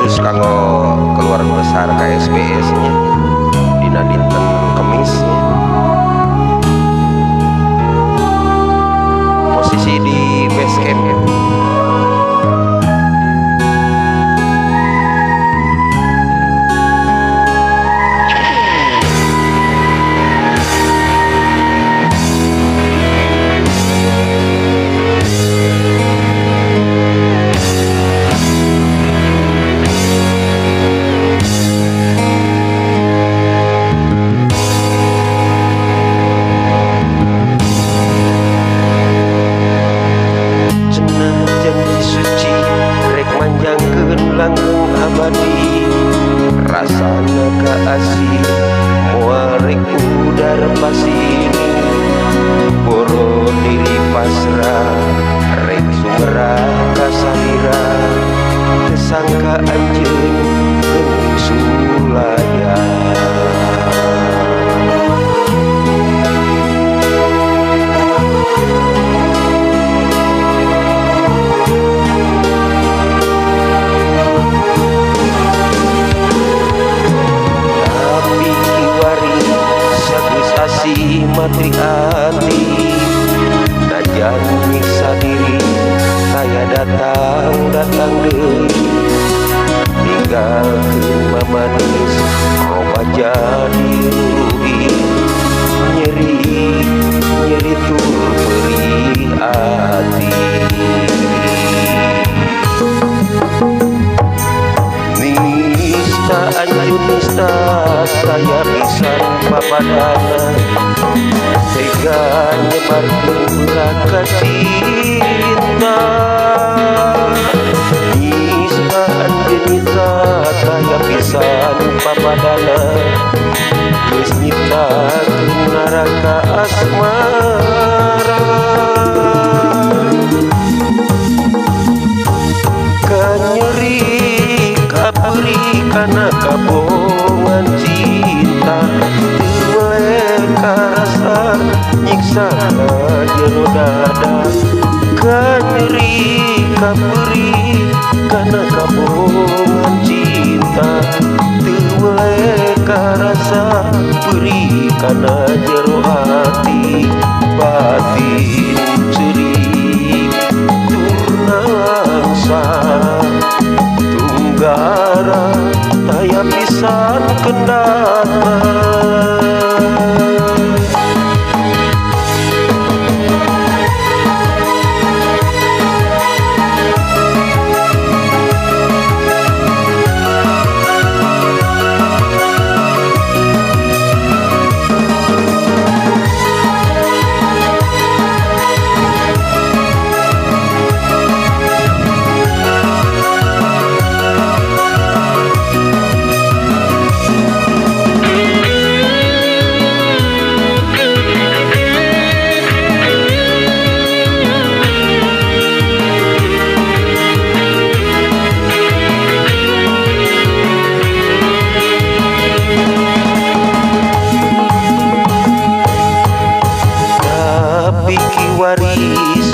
khusus kanggo keluarga besar KSBS nya dina dinten Kemis nya. Posisi di base camp ya. Langgeng abadi rasana kaasih muarek udar pasini boro diri pasrah rek sumera kasalira tesangka anjeun geuning sulaya. Matri hati najan nyiksa diri saya datang deui tinggalkeun mamanis roba jadi rugi nyeri tur perih hati. Nista anjun nista saya pisan papadana tega nyebarkeun neraka cinta. Nista anjeunita saya pisan papadana geus nyiptakeun neraka asmara. Kanyeri kaperi kana kabongan cinta karasa nyiksa jero dada. Kanyeri kaperi kana kabongan cinta teu karasa perih kana jero hati. Batin cerik turnangsa tunggara taya pisan kendata.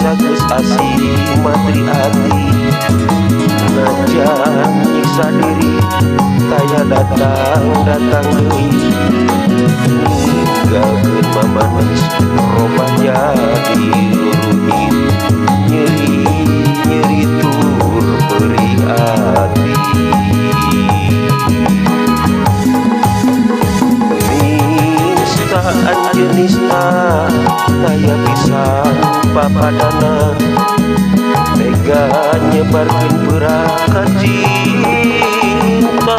Sageus asih matri hati najan nyiksa diri taya datang deui ninggalkeun mamanis roba jadi luruhin nyeri tur perih hati. Nista anjeun nista taya pisan papadana tega nyebarkeun peraka cinta.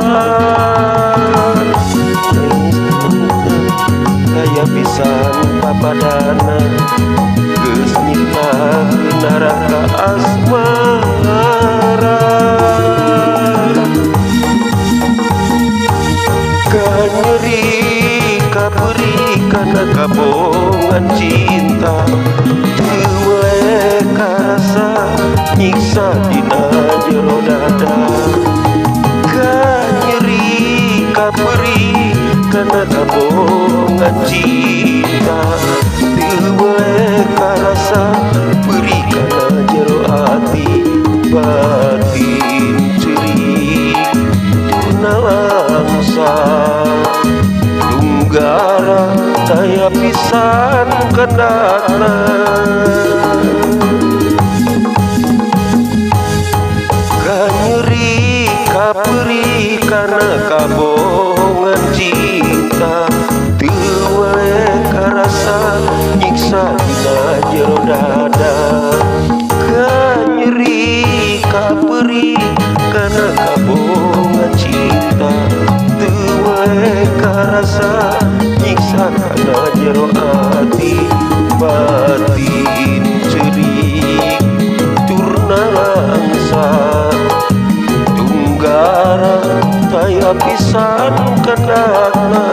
Taya pisan papadana geus nyiptakeun neraka asmara. Kanyeri kaperi kana kabongan cinta karasa nyiksa dina jero dada. Kanyeri kaperi kana kabongan cinta teu karasa perih kana jero hati. pisan kendana kanyeri kaperi karena kabohongan cinta teu wae karasa nyiksa dina jero dada kanyeri kaperi karena kabohongan cinta teu wae karasa nyiksa kana jero ati batin cerik turna langsa tunggara taya pisan kendana